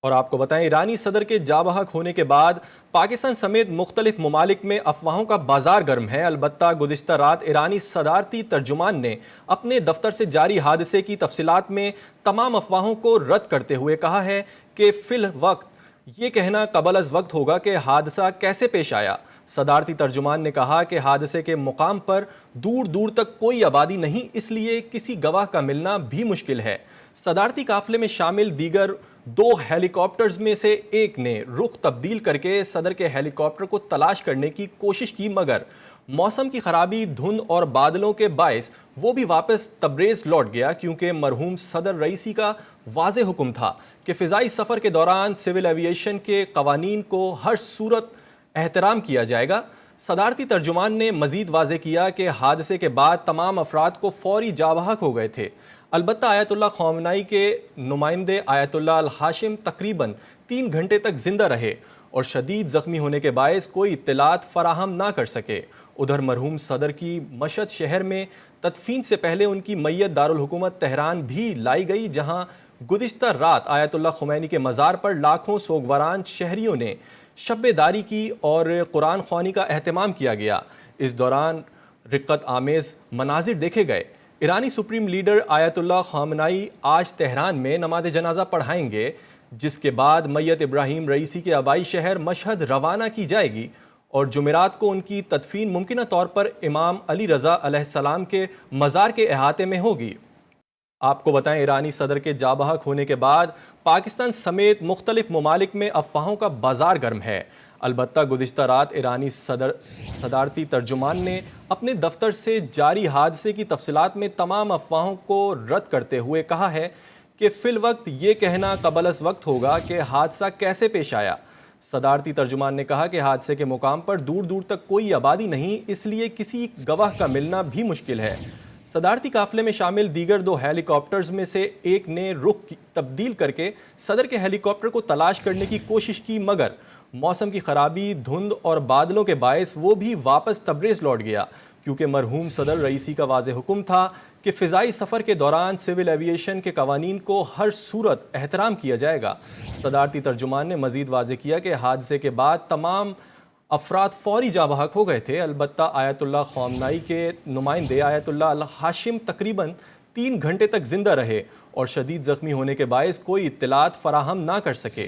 اور آپ کو بتائیں ایرانی صدر کے جاں بحق ہونے کے بعد پاکستان سمیت مختلف ممالک میں افواہوں کا بازار گرم ہے۔ البتہ گزشتہ رات ایرانی صدارتی ترجمان نے اپنے دفتر سے جاری حادثے کی تفصیلات میں تمام افواہوں کو رد کرتے ہوئے کہا ہے کہ فی الوقت یہ کہنا قبل از وقت ہوگا کہ حادثہ کیسے پیش آیا۔ صدارتی ترجمان نے کہا کہ حادثے کے مقام پر دور دور تک کوئی آبادی نہیں، اس لیے کسی گواہ کا ملنا بھی مشکل ہے۔ صدارتی قافلے میں شامل دیگر 2 ہیلی کاپٹرز میں سے ایک نے رخ تبدیل کر کے صدر کے ہیلی کاپٹر کو تلاش کرنے کی کوشش کی، مگر موسم کی خرابی، دھند اور بادلوں کے باعث وہ بھی واپس تبریز لوٹ گیا، کیونکہ مرحوم صدر رئیسی کا واضح حکم تھا کہ فضائی سفر کے دوران سول ایویشن کے قوانین کو ہر صورت احترام کیا جائے گا۔ صدارتی ترجمان نے مزید واضح کیا کہ حادثے کے بعد تمام افراد کو فوری جاں بحق ہو گئے تھے، البتہ آیت اللہ خامنائی کے نمائندے آیت اللہ الہاشم تقریباً 3 گھنٹے تک زندہ رہے اور شدید زخمی ہونے کے باعث کوئی اطلاعات فراہم نہ کر سکے۔ ادھر مرحوم صدر کی مشہد شہر میں تدفین سے پہلے ان کی میت دارالحکومت تہران بھی لائی گئی، جہاں گزشتہ رات آیت اللہ خمینی کے مزار پر لاکھوں سوگواران شہریوں نے شب داری کی اور قرآن خوانی کا اہتمام کیا گیا۔ اس دوران رقت آمیز مناظر دیکھے گئے۔ ایرانی سپریم لیڈر آیت اللہ خامنائی آج تہران میں نماز جنازہ پڑھائیں گے، جس کے بعد میت ابراہیم رئیسی کے آبائی شہر مشہد روانہ کی جائے گی اور جمعرات کو ان کی تدفین ممکنہ طور پر امام علی رضا علیہ السلام کے مزار کے احاطے میں ہوگی۔ آپ کو بتائیں ایرانی صدر کے جاں بحق ہونے کے بعد پاکستان سمیت مختلف ممالک میں افواہوں کا بازار گرم ہے۔ البتہ گزشتہ رات ایرانی صدارتی ترجمان نے اپنے دفتر سے جاری حادثے کی تفصیلات میں تمام افواہوں کو رد کرتے ہوئے کہا ہے کہ فی الوقت یہ کہنا قبل از وقت ہوگا کہ حادثہ کیسے پیش آیا۔ صدارتی ترجمان نے کہا کہ حادثے کے مقام پر دور دور تک کوئی آبادی نہیں، اس لیے کسی گواہ کا ملنا بھی مشکل ہے۔ صدارتی قافلے میں شامل دیگر 2 ہیلی کاپٹرز میں سے ایک نے رخ تبدیل کر کے صدر کے ہیلی کاپٹر کو تلاش کرنے کی کوشش کی، مگر موسم کی خرابی، دھند اور بادلوں کے باعث وہ بھی واپس تبریز لوٹ گیا، کیونکہ مرحوم صدر رئیسی کا واضح حکم تھا کہ فضائی سفر کے دوران سول ایویشن کے قوانین کو ہر صورت احترام کیا جائے گا۔ صدارتی ترجمان نے مزید واضح کیا کہ حادثے کے بعد تمام افراد فوری جاں بحق ہو گئے تھے، البتہ آیت اللہ خامنائی کے نمائندے آیت اللہ الہاشم تقریباً 3 گھنٹے تک زندہ رہے اور شدید زخمی ہونے کے باعث کوئی اطلاعات فراہم نہ کر سکے۔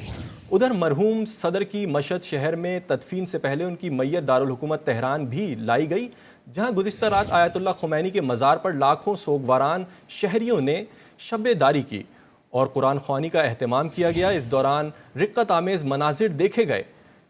ادھر مرحوم صدر کی مشہد شہر میں تدفین سے پہلے ان کی میت دارالحکومت تہران بھی لائی گئی، جہاں گزشتہ رات آیت اللہ خمینی کے مزار پر لاکھوں سوگواران شہریوں نے شب داری کی اور قرآن خوانی کا اہتمام کیا گیا۔ اس دوران رقت آمیز مناظر دیکھے گئے۔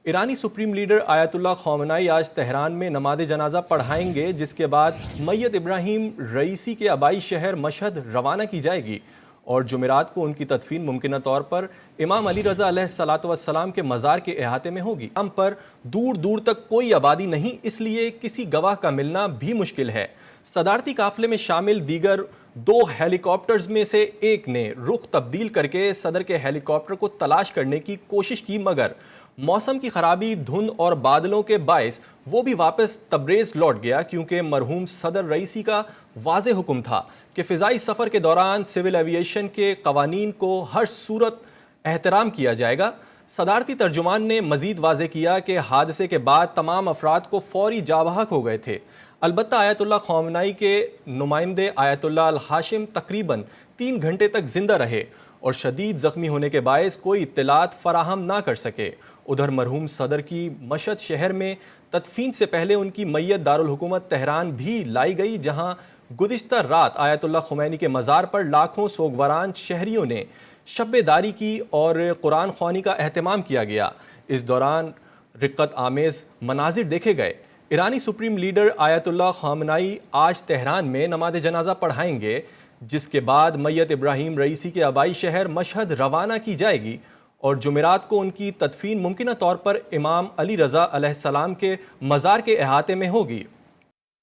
ایرانی سپریم لیڈر آیت اللہ خامنائی آج تہران میں نماز جنازہ پڑھائیں گے، جس کے بعد میت ابراہیم رئیسی کے آبائی شہر مشہد روانہ کی جائے گی اور جمعرات کو ان کی تدفین ممکنہ طور پر امام علی رضا علیہ السلام کے مزار کے احاطے میں ہوگی۔ ہم پر دور دور تک کوئی آبادی نہیں، اس لیے کسی گواہ کا ملنا بھی مشکل ہے۔ صدارتی قافلے میں شامل دیگر 2 ہیلی کاپٹرز میں سے ایک نے رخ تبدیل کر کے صدر کے ہیلی کاپٹر کو تلاش کرنے کی کوشش کی، مگر موسم کی خرابی، دھند اور بادلوں کے باعث وہ بھی واپس تبریز لوٹ گیا، کیونکہ مرحوم صدر رئیسی کا واضح حکم تھا کہ فضائی سفر کے دوران سول ایویشن کے قوانین کو ہر صورت احترام کیا جائے گا۔ صدارتی ترجمان نے مزید واضح کیا کہ حادثے کے بعد تمام افراد کو فوری جاں بحق ہو گئے تھے، البتہ آیت اللہ خامنائی کے نمائندے آیت اللہ الہاشم تقریباً 3 گھنٹے تک زندہ رہے اور شدید زخمی ہونے کے باعث کوئی اطلاعات فراہم نہ کر سکے۔ ادھر مرحوم صدر کی مشہد شہر میں تدفین سے پہلے ان کی میت دارالحکومت تہران بھی لائی گئی، جہاں گزشتہ رات آیت اللہ خمینی کے مزار پر لاکھوں سوگواران شہریوں نے شب داری کی اور قرآن خوانی کا اہتمام کیا گیا۔ اس دوران رقت آمیز مناظر دیکھے گئے۔ ایرانی سپریم لیڈر آیت اللہ خامنائی آج تہران میں نماز جنازہ پڑھائیں گے، جس کے بعد میت ابراہیم رئیسی کے آبائی شہر مشہد روانہ کی جائے گی اور جمعرات کو ان کی تدفین ممکنہ طور پر امام علی رضا علیہ السلام کے مزار کے احاطے میں ہوگی۔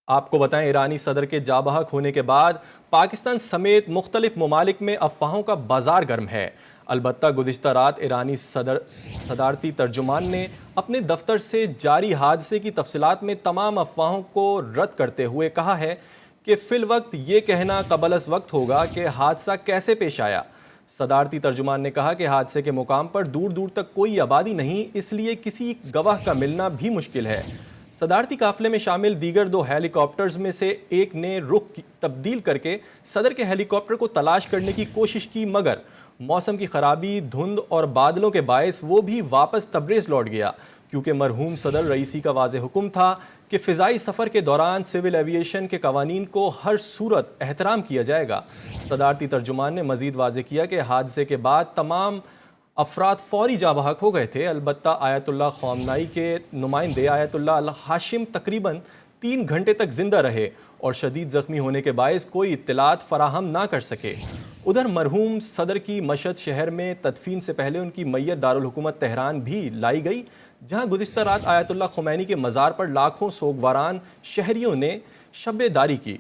آپ کو بتائیں ایرانی صدر کے جاں بحق ہونے کے بعد پاکستان سمیت مختلف ممالک میں افواہوں کا بازار گرم ہے۔ البتہ گزشتہ رات ایرانی صدارتی ترجمان نے اپنے دفتر سے جاری حادثے کی تفصیلات میں تمام افواہوں کو رد کرتے ہوئے کہا ہے کہ فی الوقت یہ کہنا قبل از وقت ہوگا کہ حادثہ کیسے پیش آیا۔ صدارتی ترجمان نے کہا کہ حادثے کے مقام پر دور دور تک کوئی آبادی نہیں، اس لیے کسی گواہ کا ملنا بھی مشکل ہے۔ صدارتی قافلے میں شامل دیگر 2 ہیلی کاپٹرز میں سے ایک نے رخ تبدیل کر کے صدر کے ہیلی کاپٹر کو تلاش کرنے کی کوشش کی، مگر موسم کی خرابی، دھند اور بادلوں کے باعث وہ بھی واپس تبریز لوٹ گیا، کیونکہ مرحوم صدر رئیسی کا واضح حکم تھا کہ فضائی سفر کے دوران سول ایویشن کے قوانین کو ہر صورت احترام کیا جائے گا۔ صدارتی ترجمان نے مزید واضح کیا کہ حادثے کے بعد تمام افراد فوری جاں بحق ہو گئے تھے، البتہ آیت اللہ خامنائی کے نمائندے آیت اللہ الہاشم تقریباً 3 گھنٹے تک زندہ رہے اور شدید زخمی ہونے کے باعث کوئی اطلاعات فراہم نہ کر سکے۔ ادھر مرحوم صدر کی مشہد شہر میں تدفین سے پہلے ان کی میت دارالحکومت تہران بھی لائی گئی، جہاں گزشتہ رات آیت اللہ خمینی کے مزار پر لاکھوں سوگواران شہریوں نے شب داری کی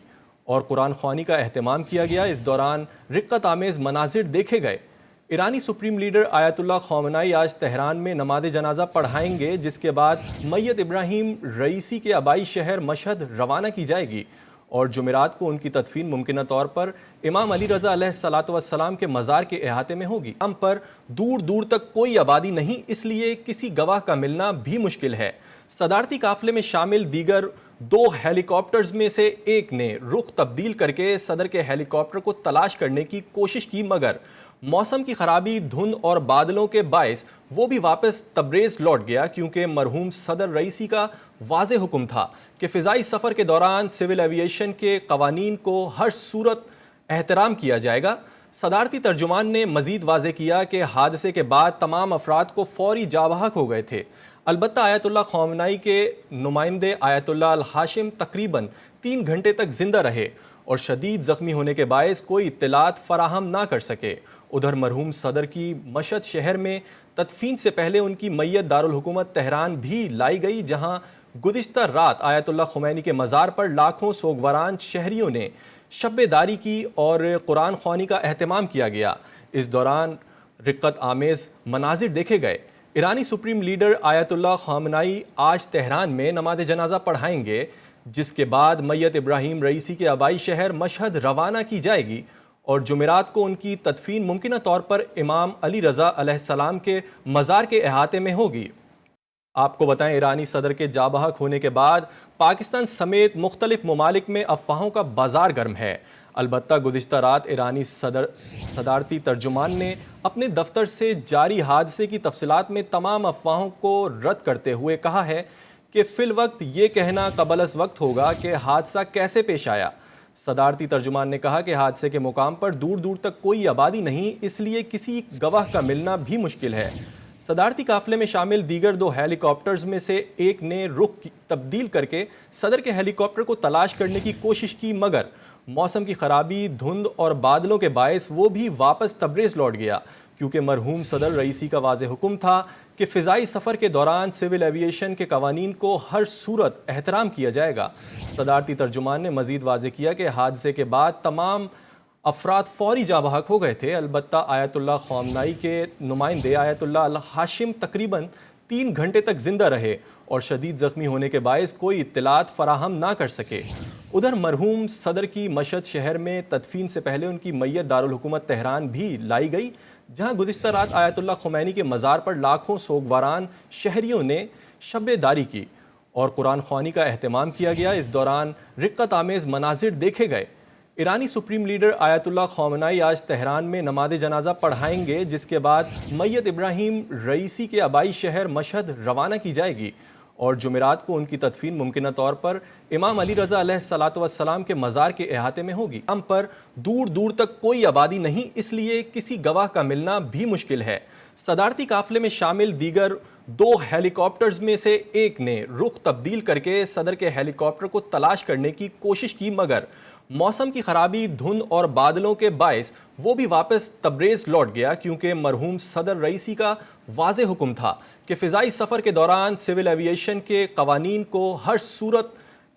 اور قرآن خوانی کا اہتمام کیا گیا۔ اس دوران رقت آمیز مناظر دیکھے گئے۔ ایرانی سپریم لیڈر آیت اللہ خامنائی آج تہران میں نماز جنازہ پڑھائیں گے، جس کے بعد میت ابراہیم رئیسی کے آبائی شہر مشہد روانہ کی جائے گی اور جمعرات کو ان کی تدفین ممکنہ طور پر امام علی رضا علیہ السلام کے مزار کے احاطے میں ہوگی۔ ہم پر دور دور تک کوئی آبادی نہیں، اس لیے کسی گواہ کا ملنا بھی مشکل ہے۔ صدارتی قافلے میں شامل دیگر 2 ہیلی کاپٹرز میں سے ایک نے رخ تبدیل کر کے صدر کے ہیلی کاپٹر کو تلاش کرنے کی کوشش کی، مگر موسم کی خرابی، دھند اور بادلوں کے باعث وہ بھی واپس تبریز لوٹ گیا، کیونکہ مرحوم صدر رئیسی کا واضح حکم تھا کہ فضائی سفر کے دوران سول ایویشن کے قوانین کو ہر صورت احترام کیا جائے گا۔ صدارتی ترجمان نے مزید واضح کیا کہ حادثے کے بعد تمام افراد کو فوری جاں بحق ہو گئے تھے، البتہ آیت اللہ خامنائی کے نمائندے آیت اللہ الہاشم تقریباً 3 گھنٹے تک زندہ رہے اور شدید زخمی ہونے کے باعث کوئی اطلاعات فراہم نہ کر سکے۔ ادھر مرحوم صدر کی مشہد شہر میں تدفین سے پہلے ان کی میت دارالحکومت تہران بھی لائی گئی، جہاں گزشتہ رات آیت اللہ خمینی کے مزار پر لاکھوں سوگواران شہریوں نے شب داری کی اور قرآن خوانی کا اہتمام کیا گیا۔ اس دوران رقت آمیز مناظر دیکھے گئے۔ ایرانی سپریم لیڈر آیت اللہ خامنائی آج تہران میں نماز جنازہ پڑھائیں گے، جس کے بعد میت ابراہیم رئیسی کے آبائی شہر مشہد روانہ کی جائے گی اور جمعرات کو ان کی تدفین ممکنہ طور پر امام علی رضا علیہ السلام کے مزار کے احاطے میں ہوگی۔ آپ کو بتائیں، ایرانی صدر کے جاں بحق ہونے کے بعد پاکستان سمیت مختلف ممالک میں افواہوں کا بازار گرم ہے۔ البتہ گزشتہ رات ایرانی صدارتی ترجمان نے اپنے دفتر سے جاری حادثے کی تفصیلات میں تمام افواہوں کو رد کرتے ہوئے کہا ہے کہ فی الوقت یہ کہنا قبل از وقت ہوگا کہ حادثہ کیسے پیش آیا۔ صدارتی ترجمان نے کہا کہ حادثے کے مقام پر دور دور تک کوئی آبادی نہیں، اس لیے کسی گواہ کا ملنا بھی مشکل ہے۔ صدارتی قافلے میں شامل دیگر 2 ہیلی کاپٹرز میں سے ایک نے رخ تبدیل کر کے صدر کے ہیلی کاپٹر کو تلاش کرنے کی کوشش کی، مگر موسم کی خرابی، دھند اور بادلوں کے باعث وہ بھی واپس تبریز لوٹ گیا، کیونکہ مرحوم صدر رئیسی کا واضح حکم تھا کہ فضائی سفر کے دوران سول ایویشن کے قوانین کو ہر صورت احترام کیا جائے گا۔ صدارتی ترجمان نے مزید واضح کیا کہ حادثے کے بعد تمام افراد فوری جاں بحق ہو گئے تھے، البتہ آیت اللہ خامنائی کے نمائندے آیت اللہ الہاشم تقریباً 3 گھنٹے تک زندہ رہے اور شدید زخمی ہونے کے باعث کوئی اطلاعات فراہم نہ کر سکے۔ ادھر مرحوم صدر کی مشہد شہر میں تدفین سے پہلے ان کی میت دارالحکومت تہران بھی لائی گئی، جہاں گزشتہ رات آیت اللہ خمینی کے مزار پر لاکھوں سوگواران شہریوں نے شب داری کی اور قرآن خوانی کا اہتمام کیا گیا۔ اس دوران رقت آمیز مناظر دیکھے گئے۔ ایرانی سپریم لیڈر آیت اللہ خامنائی آج تہران میں نماز جنازہ پڑھائیں گے، جس کے بعد میت ابراہیم رئیسی کے آبائی شہر مشہد روانہ کی جائے گی اور جمعرات کو ان کی تدفین ممکنہ طور پر امام علی رضا علیہ السلام کے مزار کے احاطے میں ہوگی۔ ہم پر دور دور تک کوئی آبادی نہیں، اس لیے کسی گواہ کا ملنا بھی مشکل ہے۔ صدارتی قافلے میں شامل دیگر 2 ہیلی کاپٹرز میں سے ایک نے رخ تبدیل کر کے صدر کے ہیلی کاپٹر کو تلاش کرنے کی کوشش کی، مگر موسم کی خرابی، دھند اور بادلوں کے باعث وہ بھی واپس تبریز لوٹ گیا، کیونکہ مرحوم صدر رئیسی کا واضح حکم تھا کہ فضائی سفر کے دوران سول ایویشن کے قوانین کو ہر صورت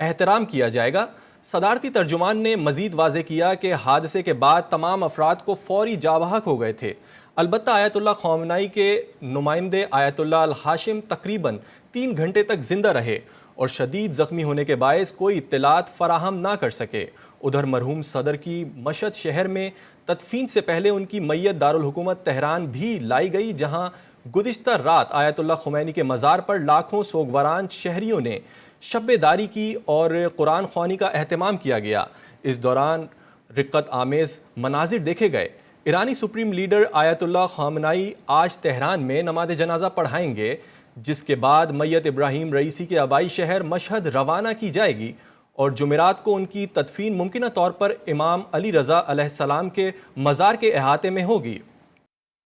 احترام کیا جائے گا۔ صدارتی ترجمان نے مزید واضح کیا کہ حادثے کے بعد تمام افراد کو فوری جاں بحق ہو گئے تھے، البتہ آیت اللہ خامنائی کے نمائندے آیت اللہ الہاشم تقریباً 3 گھنٹے تک زندہ رہے اور شدید زخمی ہونے کے باعث کوئی اطلاعات فراہم نہ کر سکے۔ ادھر مرحوم صدر کی مشہد شہر میں تدفین سے پہلے ان کی میت دارالحکومت تہران بھی لائی گئی، جہاں گزشتہ رات آیت اللہ خمینی کے مزار پر لاکھوں سوگواران شہریوں نے شب داری کی اور قرآن خوانی کا اہتمام کیا گیا۔ اس دوران رقت آمیز مناظر دیکھے گئے۔ ایرانی سپریم لیڈر آیت اللہ خامنائی آج تہران میں نماز جنازہ پڑھائیں گے، جس کے بعد میت ابراہیم رئیسی کے آبائی شہر مشہد روانہ کی جائے گی اور جمعرات کو ان کی تدفین ممکنہ طور پر امام علی رضا علیہ السلام کے مزار کے احاطے میں ہوگی۔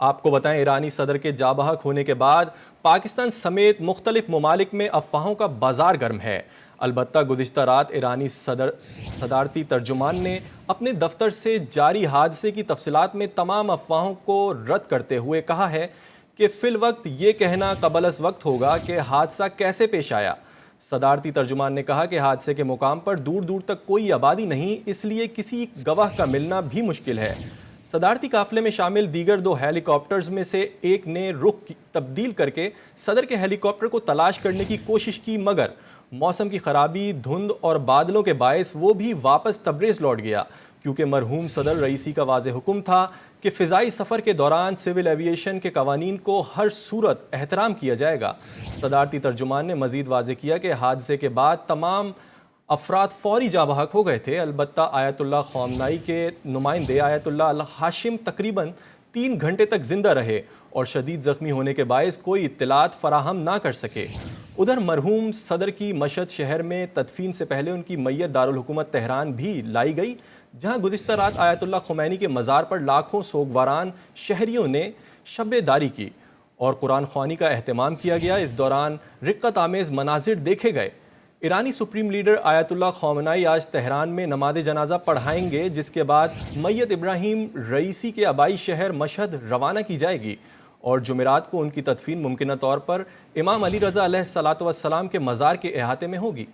آپ کو بتائیں، ایرانی صدر کے جاں بحق ہونے کے بعد پاکستان سمیت مختلف ممالک میں افواہوں کا بازار گرم ہے۔ البتہ گزشتہ رات ایرانی صدارتی ترجمان نے اپنے دفتر سے جاری حادثے کی تفصیلات میں تمام افواہوں کو رد کرتے ہوئے کہا ہے کہ فی الوقت یہ کہنا قبل از وقت ہوگا کہ حادثہ کیسے پیش آیا۔ صدارتی ترجمان نے کہا کہ حادثے کے مقام پر دور دور تک کوئی آبادی نہیں، اس لیے کسی گواہ کا ملنا بھی مشکل ہے۔ صدارتی قافلے میں شامل دیگر 2 ہیلی کاپٹرز میں سے ایک نے رخ تبدیل کر کے صدر کے ہیلی کاپٹر کو تلاش کرنے کی کوشش کی، مگر موسم کی خرابی، دھند اور بادلوں کے باعث وہ بھی واپس تبریز لوٹ گیا، کیونکہ مرحوم صدر رئیسی کا واضح حکم تھا کہ فضائی سفر کے دوران سول ایویشن کے قوانین کو ہر صورت احترام کیا جائے گا۔ صدارتی ترجمان نے مزید واضح کیا کہ حادثے کے بعد تمام افراد فوری جاں بحق ہو گئے تھے، البتہ آیت اللہ خامنائی کے نمائندے آیت اللہ الہاشم تقریباً 3 گھنٹے تک زندہ رہے اور شدید زخمی ہونے کے باعث کوئی اطلاعات فراہم نہ کر سکے۔ ادھر مرحوم صدر کی مشہد شہر میں تدفین سے پہلے ان کی میت دارالحکومت تہران بھی لائی گئی، جہاں گزشتہ رات آیت اللہ خمینی کے مزار پر لاکھوں سوگواران شہریوں نے شب داری کی اور قرآن خوانی کا اہتمام کیا گیا۔ اس دوران رقت آمیز مناظر دیکھے گئے۔ ایرانی سپریم لیڈر آیت اللہ خامنائی آج تہران میں نماز جنازہ پڑھائیں گے، جس کے بعد میت ابراہیم رئیسی کے آبائی شہر مشہد روانہ کی جائے گی اور جمعرات کو ان کی تدفین ممکنہ طور پر امام علی رضا علیہ السلام کے مزار کے احاطے میں ہوگی۔